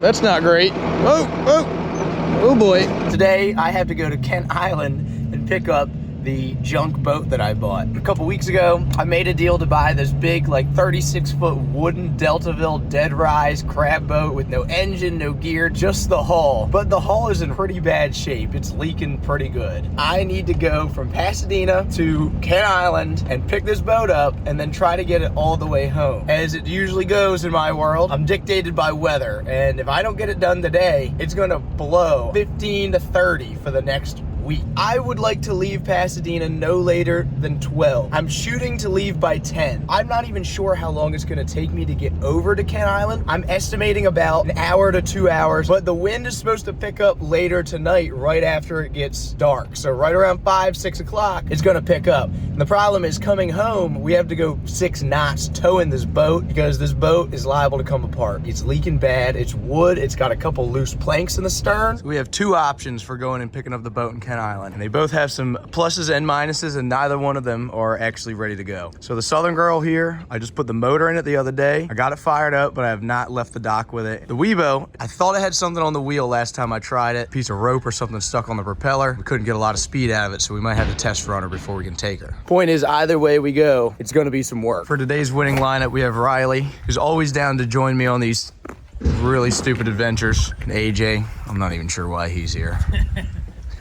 That's not great. Oh boy. Today I have to go to Kent Island and pick up the junk boat that I bought. A couple weeks ago, I made a deal to buy this big, like 36-foot wooden Deltaville dead rise crab boat with no engine, no gear, just the hull. But the hull is in pretty bad shape. It's leaking pretty good. I need to go from Pasadena to Kent Island and pick this boat up and then try to get it all the way home. As it usually goes in my world, I'm dictated by weather. And if I don't get it done today, it's gonna blow 15 to 30 for the next week. I would like to leave Pasadena no later than 12. I'm shooting to leave by 10. I'm not even sure how long it's gonna take me to get over to Kent Island. I'm estimating about an hour to 2 hours, but the wind is supposed to pick up later tonight, right after it gets dark. So right around 5, 6 o'clock, it's gonna pick up. And the problem is coming home, we have to go 6 knots towing this boat because this boat is liable to come apart. It's leaking bad, it's wood, it's got a couple loose planks in the stern. So we have two options for going and picking up the boat in Kent Island. And they both have some pluses and minuses, and neither one of them are actually ready to go. So the Southern Girl here, I just put the motor in it the other day. I got it fired up, but I have not left the dock with it. The Weebo, I thought it had something on the wheel last time I tried it. A piece of rope or something stuck on the propeller. We couldn't get a lot of speed out of it, so we might have to test run her before we can take her. Point is, either way we go, it's gonna be some work. For today's winning lineup, we have Riley, who's always down to join me on these really stupid adventures. And AJ, I'm not even sure why he's here.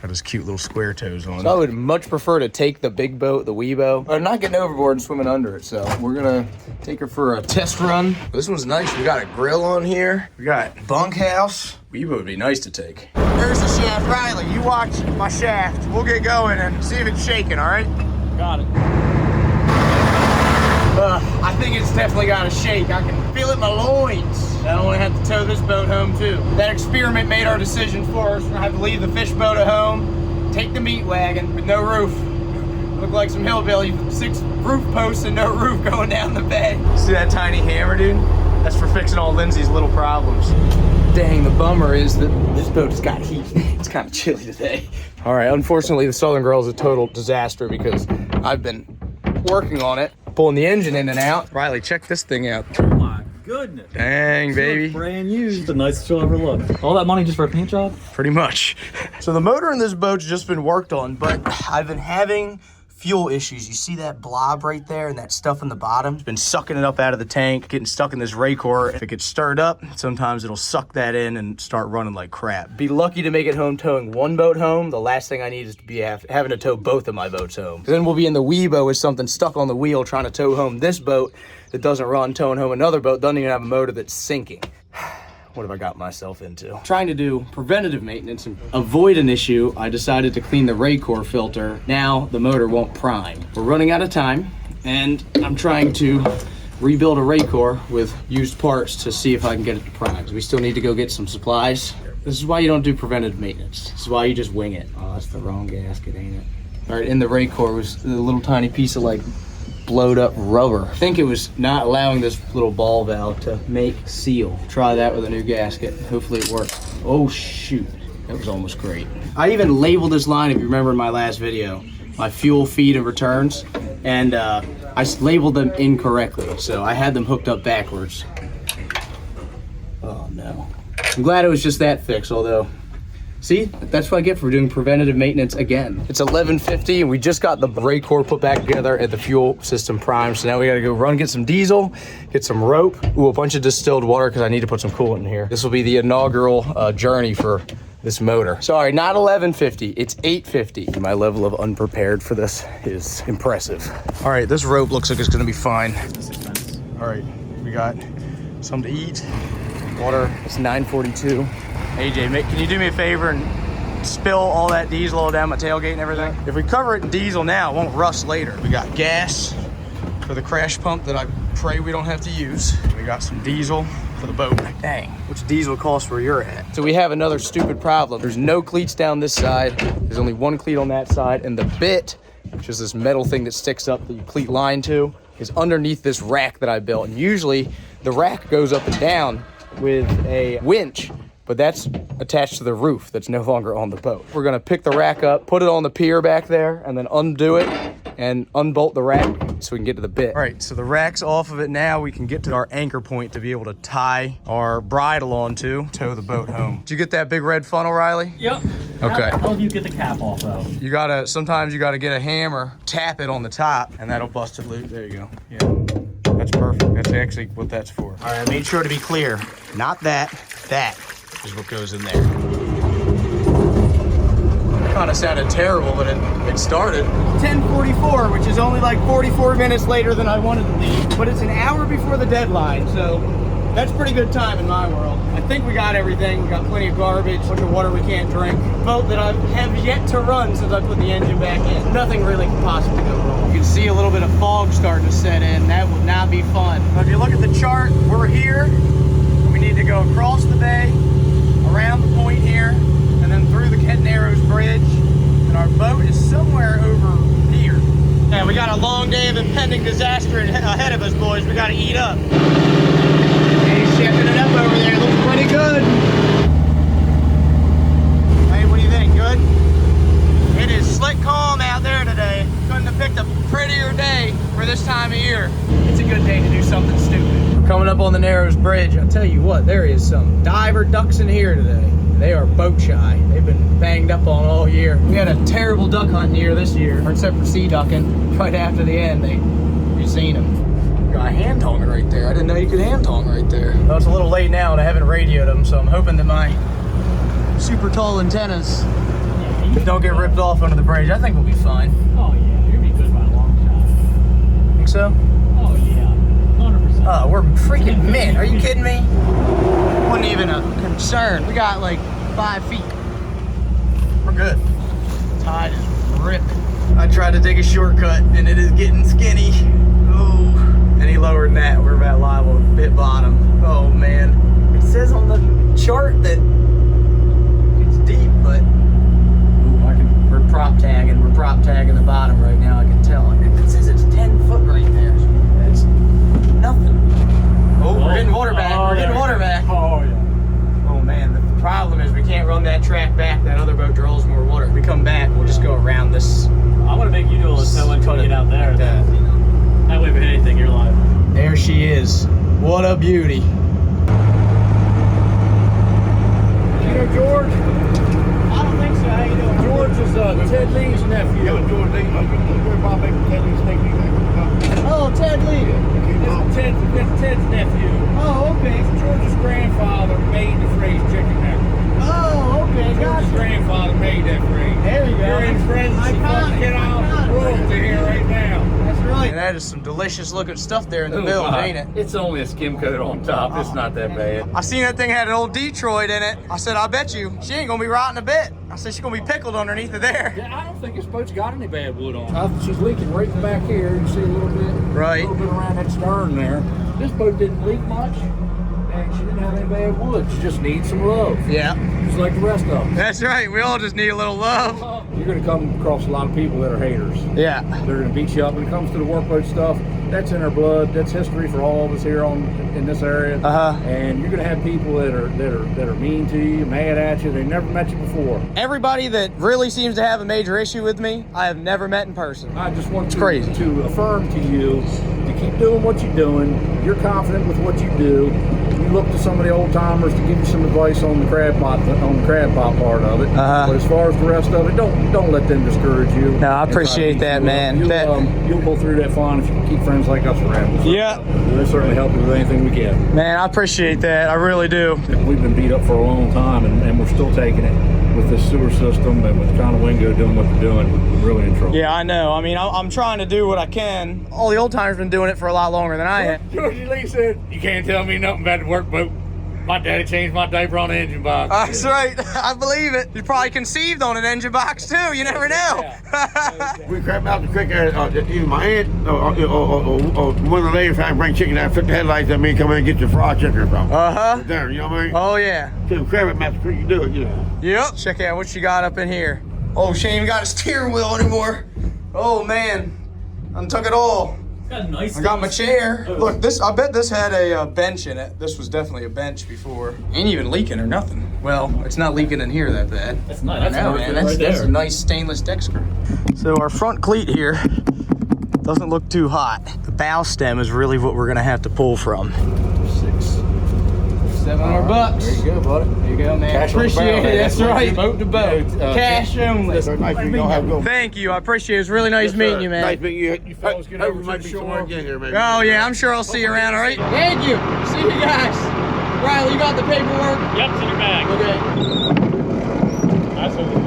Got his cute little square toes on. So I would much prefer to take the big boat, the Weebo, but I'm not getting overboard and swimming under it. So we're gonna take her for a test run. This one's nice. We got a grill on here. We got bunkhouse. Weebo would be nice to take. There's the shaft. Riley, you watch my shaft. We'll get going and see if it's shaking, all right? Got it. I think it's definitely got a shake. I can feel it in my loins. I don't want to have to tow this boat home too. That experiment made our decision for us. I have to leave the fish boat at home, take the meat wagon with no roof. Look like some hillbilly, 6 roof posts and no roof going down the bay. See that tiny hammer, dude? That's for fixing all Lindsay's little problems. Dang, the bummer is that this boat has got heat. It's kind of chilly today. All right, unfortunately, the Southern Girl is a total disaster because I've been working on it, pulling the engine in and out. Riley, check this thing out. Oh my goodness. Dang, baby. Brand new. It's the nicest you'll ever look. All that money just for a paint job? Pretty much. So the motor in this boat's just been worked on, but I've been having fuel issues. You see that blob right there and that stuff in the bottom? It's been sucking it up out of the tank, getting stuck in this Raycor. If it gets stirred up, sometimes it'll suck that in and start running like crap. Be lucky to make it home towing one boat home. The last thing I need is to be having to tow both of my boats home. Then we'll be in the Weebo with something stuck on the wheel trying to tow home this boat that doesn't run, towing home another boat, doesn't even have a motor that's sinking. What have I got myself into? Trying to do preventative maintenance and avoid an issue, I decided to clean the Raycor filter. Now the motor won't prime. We're running out of time, and I'm trying to rebuild a Raycor with used parts to see if I can get it to prime. We still need to go get some supplies. This is why you don't do preventative maintenance. This is why you just wing it. Oh, that's the wrong gasket, ain't it? All right, in the Raycor was a little tiny piece of like blowed up rubber. I think it was not allowing this little ball valve to make seal. Try that with a new gasket. Hopefully it works. Oh shoot, that was almost great. I even labeled this line, if you remember in my last video, my fuel, feed, and returns, and I labeled them incorrectly. So I had them hooked up backwards. Oh no. I'm glad it was just that fix, although, see, that's what I get for doing preventative maintenance again. It's 11:50 and we just got the Raycor put back together and the fuel system primed. So now we gotta go run, get some diesel, get some rope, ooh, a bunch of distilled water because I need to put some coolant in here. This will be the inaugural journey for this motor. Sorry, not 11:50, it's 8:50. My level of unprepared for this is impressive. All right, this rope looks like it's gonna be fine. All right, we got something to eat. Water, it's 9:42. AJ, can you do me a favor and spill all that diesel all down my tailgate and everything? If we cover it in diesel now, it won't rust later. We got gas for the crash pump that I pray we don't have to use. We got some diesel for the boat. Dang, what's diesel cost where you're at? So we have another stupid problem. There's no cleats down this side. There's only one cleat on that side, and the bit, which is this metal thing that sticks up that you cleat line to, is underneath this rack that I built. And usually the rack goes up and down with a winch, but that's attached to the roof that's no longer on the boat. We're gonna pick the rack up, put it on the pier back there, and then undo it and unbolt the rack so we can get to the bit. All right, so the rack's off of it now. We can get to our anchor point to be able to tie our bridle onto, tow the boat home. Did you get that big red funnel, Riley? Yep. Okay. How do you get the cap off though? You gotta, sometimes you gotta get a hammer, tap it on the top, and that'll bust it loose. There you go. Yeah, that's perfect. That's actually what that's for. All right, I made sure to be clear. Not that, that is what goes in there. Kind of sounded terrible, but it started. 10:44, which is only like 44 minutes later than I wanted to leave, but it's an hour before the deadline, so that's pretty good time in my world. I think we got everything. We got plenty of garbage, a bunch of water we can't drink. Boat that I have yet to run since I put the engine back in. Nothing really could possibly go wrong. You can see a little bit of fog starting to set in. That would not be fun. But if you look at the chart, we're here. We need to go across the bay, around the point here, and then through the Kent Narrows Bridge, and our boat is somewhere over here. Yeah, we got a long day of impending disaster ahead of us, boys. We gotta eat up. He's shipping it up over there. Looks pretty good. Hey, what do you think? Good? It is slick calm out there today. Couldn't have picked a prettier day for this time of year. It's a good day to do something stupid. Coming up on the Narrows Bridge, I'll tell you what, there is some diver ducks in here today. They are boat shy. They've been banged up on all year. We had a terrible duck hunt year this year, except for sea ducking. Right after the end, you seen them. Got a hand tong right there. I didn't know you could hand tong right there. Well, it's a little late now and I haven't radioed them, so I'm hoping that my super tall antennas don't get ripped off under the bridge. I think we'll be fine. Oh yeah, you'll be good by a long shot. Think so? Oh yeah, 100%. Oh, we're freaking mint. Are you kidding me? Wasn't even a concern. We got like 5 feet. We're good. Tide is ripping. I tried to take a shortcut and it is getting skinny. Oh, any lower than that, we're about liable to hit bottom. Oh man. It says on the chart that it's deep, but we're prop tagging. We're prop tagging the bottom right now, I can tell. It says it's 10 foot right there. That's nothing. Oh, we're getting water back. We're getting water back. Oh yeah. Oh man, the problem is we can't run that track back. That other boat draws more water. If we come back, we'll just go around this. I want to make you do a little tow until we get out there. Like that. That way if it hit anything, you're live. There she is. What a beauty. You know George? I don't think so. How you doing? George is Ted Lee's nephew. Yeah, George Lee. Ted Lee's nephew. Oh, Ted Lee. It's Ted's nephew. Oh, okay. George's grandfather made the phrase chicken neck. Oh, okay. George's grandfather made that phrase. There you go. You're in presence of fucking out royalty here right now. That's right. And that is some delicious looking stuff there in the middle, ain't it? It's only a skim coat on top. It's not that bad. I seen that thing had an old Detroit in it. I said, I bet you she ain't gonna be rotting a bit. I said, she's gonna be pickled underneath of there. Yeah, I don't think this boat's got any bad wood on it. She's leaking right back here. You see a little bit, Right. A little bit around that stern there. This boat didn't leak much, and she didn't have any bad wood. She just needs some love. Yeah. Just like the rest of them. That's right. We all just need a little love. You're going to come across a lot of people that are haters. Yeah. They're going to beat you up. When it comes to the workboat stuff, that's in our blood. That's history for all of us here in this area. And you're going to have people that are mean to you, mad at you. They never met you before. Everybody that really seems to have a major issue with me, I have never met in person. I just want crazy. to affirm to you to keep doing what you're doing. You're confident with what you do. You look to some of the old timers to give you some advice on the crab pot part of it. But as far as the rest of it, don't let them discourage you. No, I appreciate that, man. You'll go through that fine if you keep friends like us around. Yeah. We'll certainly help you with anything we can. Man, I appreciate that. I really do. We've been beat up for a long time, and we're still taking it. With this sewer system and with John Wingo doing what they're doing, we're really in trouble. Yeah, I know. I mean, I'm trying to do what I can. All the old timers been doing it for a lot longer than I have. George Lee said, "You can't tell me nothing about the workboat. My daddy changed my diaper on the engine box." That's right. I believe it. You probably conceived on an engine box too. You never know. We crap out the creek. Either my aunt or one of the ladies trying to bring chicken out, flip the headlights at me, come in and get your fried chicken or something. There, you know what I mean? Oh yeah. So crab at the creek, you do it, you know. Yep. Check out what you got up in here. Oh, she ain't even got a steering wheel anymore. Oh man, I took it all. Got nice. I got my chair. Look, this. I bet this had a bench in it. This was definitely a bench before. Ain't even leaking or nothing. Well, it's not leaking in here that bad. That's nice. That's man. That's a nice stainless deck screw. So our front cleat here Doesn't look too hot. The bow stem is really what we're gonna have to pull from. 700 bucks. There you go, buddy. There you go, man. Cash on the Appreciate barrel, it. man. That's right. Boat to boat. Cash only. Nice meeting you. Have a good one. Thank you. I appreciate it. It's really nice meeting you, man. Nice meeting you. You fellas get over to might the be shore. somewhere again here, maybe. Oh, yeah. I'm sure I'll see you around, all right? Thank you. See you guys. Riley, you got the paperwork? Yep, it's in your bag. Okay.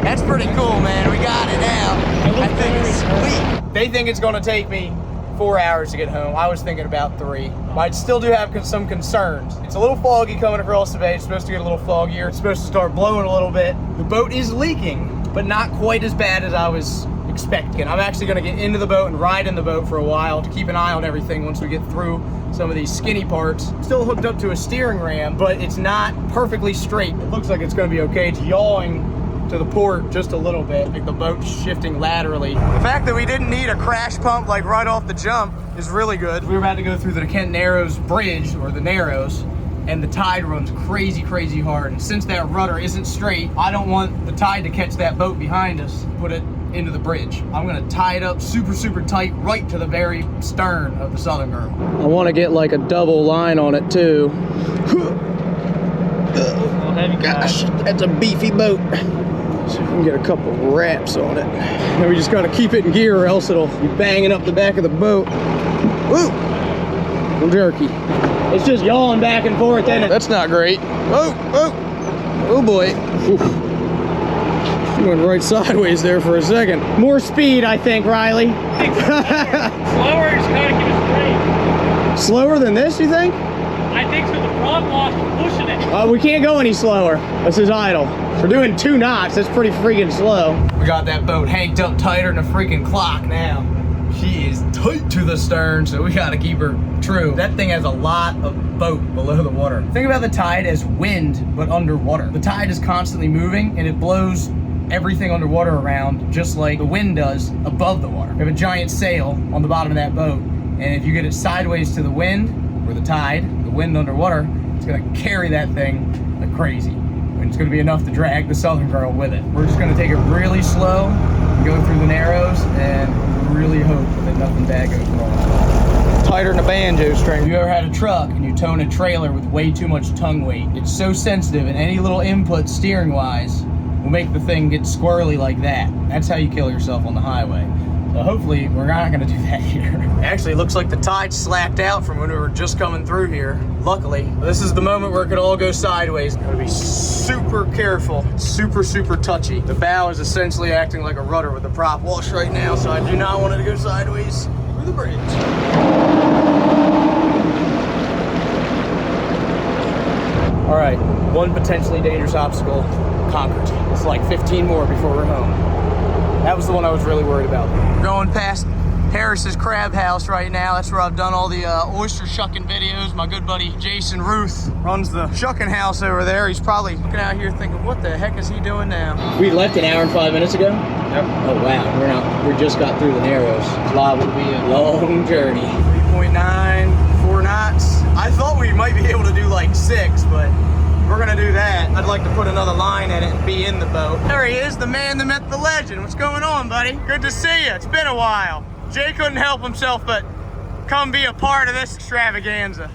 That's pretty cool, man. We got it now. I think it's sweet. They think it's going to take me 4 hours to get home. I was thinking about 3. I still do have some concerns. It's a little foggy coming across the bay. It's supposed to get a little foggier. It's supposed to start blowing a little bit. The boat is leaking, but not quite as bad as I was expecting. I'm actually going to get into the boat and ride in the boat for a while to keep an eye on everything once we get through some of these skinny parts. Still hooked up to a steering ram, but it's not perfectly straight. It looks like it's going to be okay. It's yawing to the port just a little bit, like the boat's shifting laterally. The fact that we didn't need a crash pump like right off the jump is really good. We were about to go through the Kent Narrows Bridge, or the Narrows, and the tide runs crazy, crazy hard. And since that rudder isn't straight, I don't want the tide to catch that boat behind us, put it into the bridge. I'm gonna tie it up super, super tight right to the very stern of the Southern Girl. I wanna get like a double line on it too. Gosh, that's a beefy boat. So we can get a couple wraps on it. Now we just gotta keep it in gear or else it'll be banging up the back of the boat. Woo! A little jerky. It's just yawing back and forth, ain't it? That's not great. Oh, oh, oh boy. Oof. She went right sideways there for a second. More speed, I think, Riley. Slower, just gotta keep it straight. Slower than this, you think? I think so. The front wash is pushing it. We can't go any slower. This is idle. We're doing 2 knots. That's pretty freaking slow. We got that boat hanked up tighter than a freaking clock now. She is tight to the stern, so we gotta keep her true. That thing has a lot of boat below the water. Think about the tide as wind, but underwater. The tide is constantly moving, and it blows everything underwater around, just like the wind does above the water. You have a giant sail on the bottom of that boat, and if you get it sideways to the wind, or the tide, the wind underwater, it's gonna carry that thing like crazy. And it's gonna be enough to drag the Southern Girl with it. We're just gonna take it really slow, go through the Narrows, and really hope that nothing bad goes wrong. Tighter than a banjo string. If you ever had a truck and you towing a trailer with way too much tongue weight, it's so sensitive, and any little input steering-wise will make the thing get squirrely like that. That's how you kill yourself on the highway. So hopefully we're not gonna do that here. Actually, it looks like the tide slacked out from when we were just coming through here. Luckily, this is the moment where it could all go sideways. Gotta be super careful, super, super touchy. The bow is essentially acting like a rudder with the prop wash right now, so I do not want it to go sideways through the bridge. All right, one potentially dangerous obstacle conquered. It's like 15 more before we're home. That was the one I was really worried about. We're going past Harris's Crab House right now. That's where I've done all the oyster shucking videos. My good buddy Jason Ruth runs the shucking house over there. He's probably looking out here thinking, what the heck is he doing now? We left an hour and 5 minutes ago? Yep. Oh wow, we just got through the Narrows. It's liable to be a long journey. 3.9, 4 knots. I thought we might be able to do like 6, but we're gonna do that. I'd like to put another line in it and be in the boat. There he is, the man, the myth, the legend. What's going on, buddy? Good to see you. It's been a while. Jay couldn't help himself but come be a part of this extravaganza.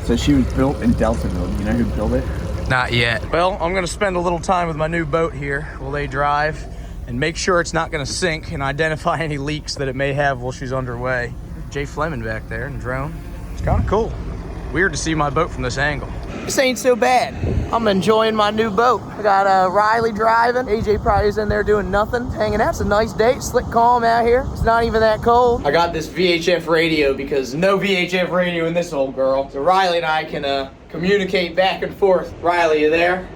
So she was built in Deltaville. You know who built it? Not yet. Well, I'm gonna spend a little time with my new boat here while they drive and make sure it's not gonna sink and identify any leaks that it may have while she's underway. Jay Fleming back there in the drone. It's kind of cool. Weird to see my boat from this angle. This ain't so bad. I'm enjoying my new boat. I got Riley driving. AJ probably is in there doing nothing, hanging out. It's a nice day, slick calm out here. It's not even that cold. I got this VHF radio because no VHF radio in this old girl. So Riley and I can communicate back and forth. Riley, you there?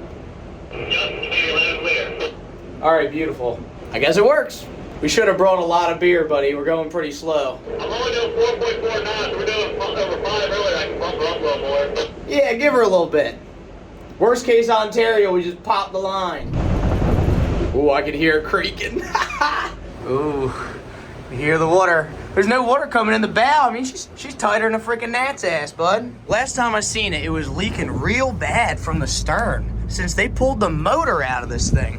All right, beautiful. I guess it works. We should have brought a lot of beer, buddy. We're going pretty slow. I'm only doing 4.4 knots. We're doing over 5 earlier. I can bump her up a little more. Yeah, give her a little bit. Worst case Ontario, we just pop the line. Ooh, I can hear it creaking. Ooh, you hear the water. There's no water coming in the bow. I mean, she's tighter than a freaking gnat's ass, bud. Last time I seen it, it was leaking real bad from the stern since they pulled the motor out of this thing.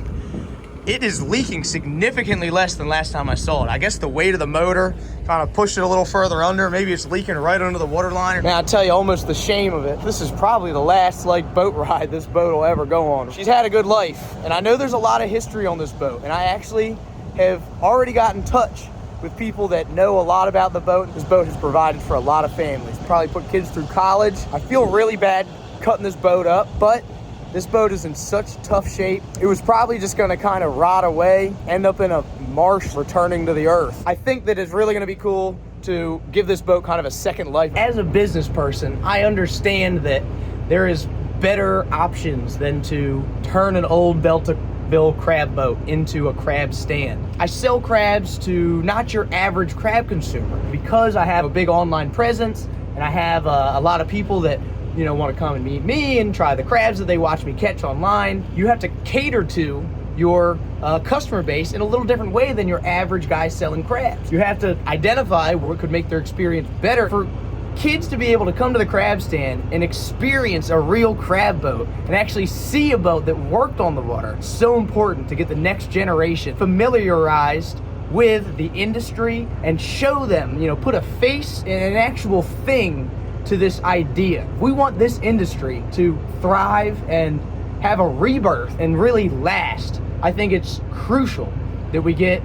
it is leaking significantly less than last time I saw it. I guess the weight of the motor kind of pushed it a little further under. Maybe it's leaking right under the water line. Man, I tell you, almost the shame of it. This is probably the last like boat ride this boat will ever go on. She's had a good life, and I know there's a lot of history on this boat, and I actually have already got in touch with people that know a lot about the boat. This boat has provided for a lot of families. Probably put kids through college. I feel really bad cutting this boat up, but this boat is in such tough shape. It was probably just gonna kind of rot away, end up in a marsh returning to the earth. I think that it's really gonna be cool to give this boat kind of a second life. As a business person, I understand that there is better options than to turn an old Beltonville crab boat into a crab stand. I sell crabs to not your average crab consumer because I have a big online presence and I have a lot of people that want to come and meet me and try the crabs that they watch me catch online. You have to cater to your customer base in a little different way than your average guy selling crabs. You have to identify what could make their experience better. For kids to be able to come to the crab stand and experience a real crab boat and actually see a boat that worked on the water, it's so important to get the next generation familiarized with the industry and show them, put a face and an actual thing to this idea. We want this industry to thrive and have a rebirth and really last. I think it's crucial that we get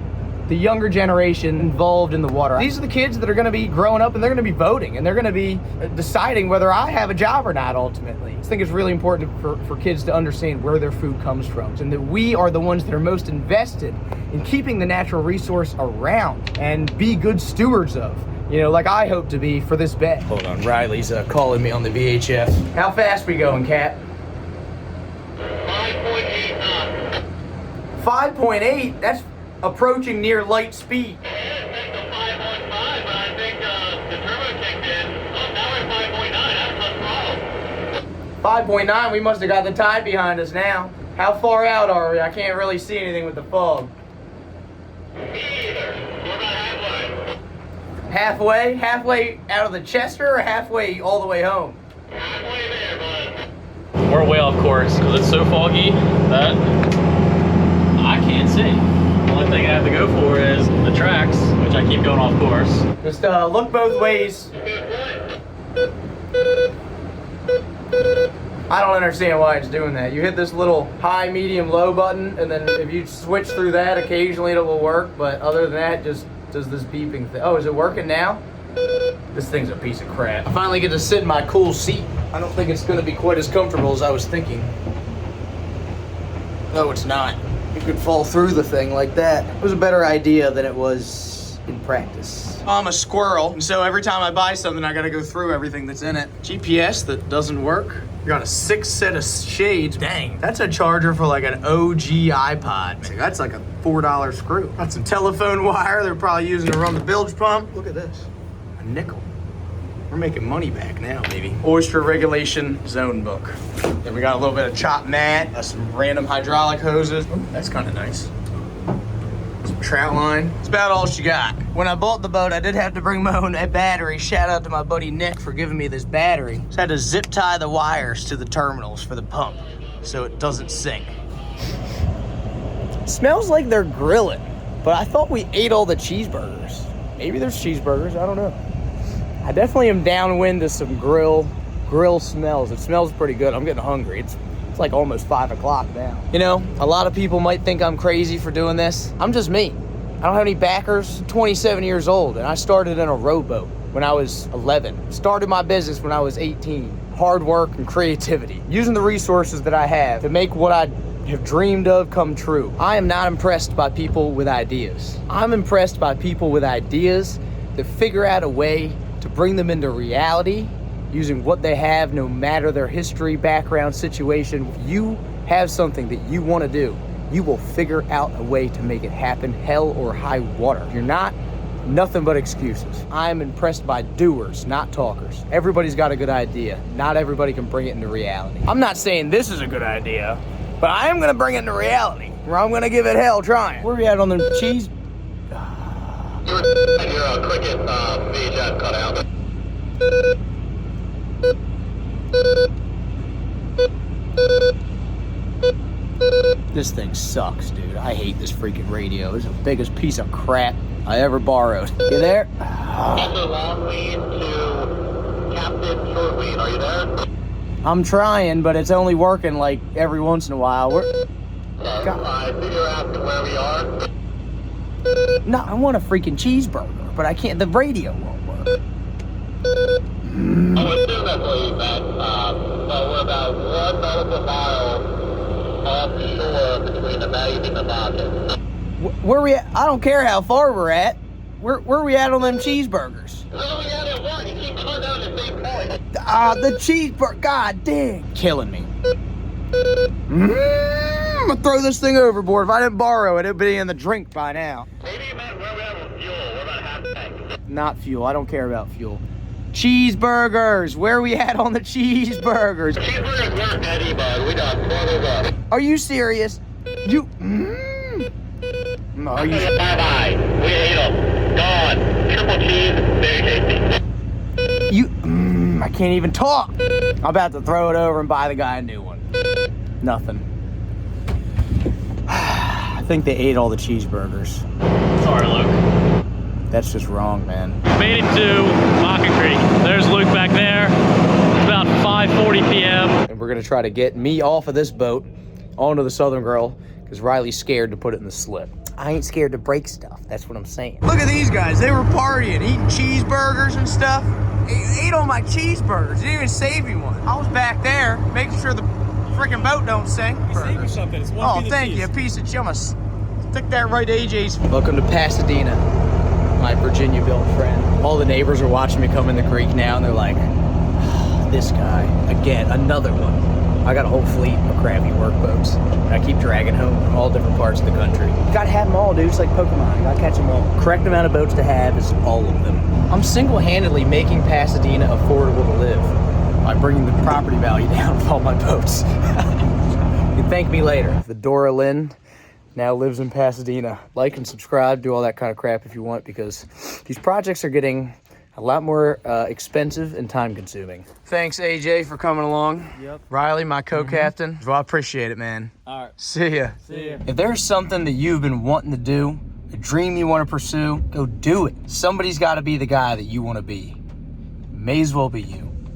the younger generation involved in the water. These are the kids that are gonna be growing up and they're gonna be voting and they're gonna be deciding whether I have a job or not ultimately. I think it's really important for kids to understand where their food comes from and that we are the ones that are most invested in keeping the natural resource around and be good stewards of. Like I hope to be for this bay. Hold on, Riley's calling me on the VHF. How fast we going, Cap? 5.8 knots. 5.8? That's approaching near light speed. Yeah, it's a 5.15, but I think the turbo kicked in. Oh, now we're 5.9. That's what's wrong. 5.9, we must have got the tide behind us now. How far out are we? I can't really see anything with the fog. Me either. We're about halfway. Halfway? Halfway out of the Chester or halfway all the way home? Halfway there, bud. We're way off course because it's so foggy that I can't see. The only thing I have to go for is the tracks, which I keep going off course. Just look both ways. I don't understand why it's doing that. You hit this little high, medium, low button, and then if you switch through that, occasionally it will work, but other than that, just does this beeping thing. Oh, is it working now? This thing's a piece of crap. I finally get to sit in my cool seat. I don't think it's gonna be quite as comfortable as I was thinking. No, it's not. You could fall through the thing like that. It was a better idea than it was in practice. I'm a squirrel, and so every time I buy something, I gotta go through everything that's in it. GPS that doesn't work. You got a 6 set of shades. Dang, that's a charger for like an OG iPod. That's like a $4 screw. Got some telephone wire they're probably using to run the bilge pump. Look at this, a nickel. We're making money back now, baby. Oyster regulation zone book. Then we got a little bit of chopped mat, some random hydraulic hoses. Ooh, that's kind of nice. Some trout line. That's about all she got. When I bought the boat, I did have to bring my own battery. Shout out to my buddy Nick for giving me this battery. Just had to zip tie the wires to the terminals for the pump so it doesn't sink. It smells like they're grilling, but I thought we ate all the cheeseburgers. Maybe there's cheeseburgers, I don't know. I definitely am downwind to some grill smells. It smells pretty good. I'm getting hungry. It's like almost 5 o'clock now. A lot of people might think I'm crazy for doing this. I'm just me. I don't have any backers. I'm 27 years old, and I started in a rowboat when I was 11. Started my business when I was 18. Hard work and creativity. Using the resources that I have to make what I have dreamed of come true. I am not impressed by people with ideas. I'm impressed by people with ideas that figure out a way to bring them into reality using what they have, no matter their history, background, situation. If you have something that you want to do, you will figure out a way to make it happen, hell or high water. If you're not, nothing but excuses. I'm impressed by doers, not talkers. Everybody's got a good idea. Not everybody can bring it into reality. I'm not saying this is a good idea, but I am gonna bring it into reality, or I'm gonna give it hell trying. Where are we at on the cheese? Your cricket VHF cut out. This thing sucks, dude. I hate this freaking radio. It's the biggest piece of crap I ever borrowed. You there? Captain long lead to Captain short lead. Are you there? I'm trying, but it's only working like every once in a while. I think you're asking where we are. No, I want a freaking cheeseburger, but I can't. The radio won't work. I would assume that's where you've at. So we're about 1 nautical mile offshore between the Maine and the Bakken. Where we at? I don't care how far we're at. Where we at on them cheeseburgers? Where are we at at work? You keep coming down to the same point. The cheeseburger. God dang. Killing me. I'm gonna throw this thing overboard. If I didn't borrow it, it'd be in the drink by now. Maybe you meant where we at with fuel. We're about half tank. Not fuel. I don't care about fuel. Cheeseburgers. Where are we at on the cheeseburgers? Cheeseburgers weren't Eddie, bud. We got quarters up. Are you serious? You. Are you? Bye-bye. We ate them. Gone. Triple cheese. Very tasty. You. I can't even talk. I'm about to throw it over and buy the guy a new one. Nothing. I think they ate all the cheeseburgers. Sorry, Luke. That's just wrong, man. Made it to Bakken Creek. There's Luke back there. It's about 5:40 p.m. And we're gonna try to get me off of this boat onto the Southern Girl because Riley's scared to put it in the slip. I ain't scared to break stuff. That's what I'm saying. Look at these guys. They were partying, eating cheeseburgers and stuff. They ate all my cheeseburgers. They didn't even save me one. I was back there making sure the freaking boat don't sink. You saved me something. It's one Oh, thank you, a piece of chummus. Stick that right to AJ's. Welcome to Pasadena, my Virginia-built friend. All the neighbors are watching me come in the creek now, and they're like, oh, this guy, again, another one. I got a whole fleet of crappy work boats, and I keep dragging home from all different parts of the country. You gotta have them all, dude. It's like Pokemon. You gotta catch them all. Correct amount of boats to have is all of them. I'm single-handedly making Pasadena affordable to live by bringing the property value down with all my boats. You can thank me later. The Dora Lynn now lives in Pasadena. Like and subscribe, do all that kind of crap if you want, because these projects are getting a lot more expensive and time-consuming. Thanks, AJ, for coming along. Yep. Riley, my co-captain. Well, I appreciate it, man. All right. See ya. See ya. If there's something that you've been wanting to do, a dream you want to pursue, go do it. Somebody's got to be the guy that you want to be. May as well be you.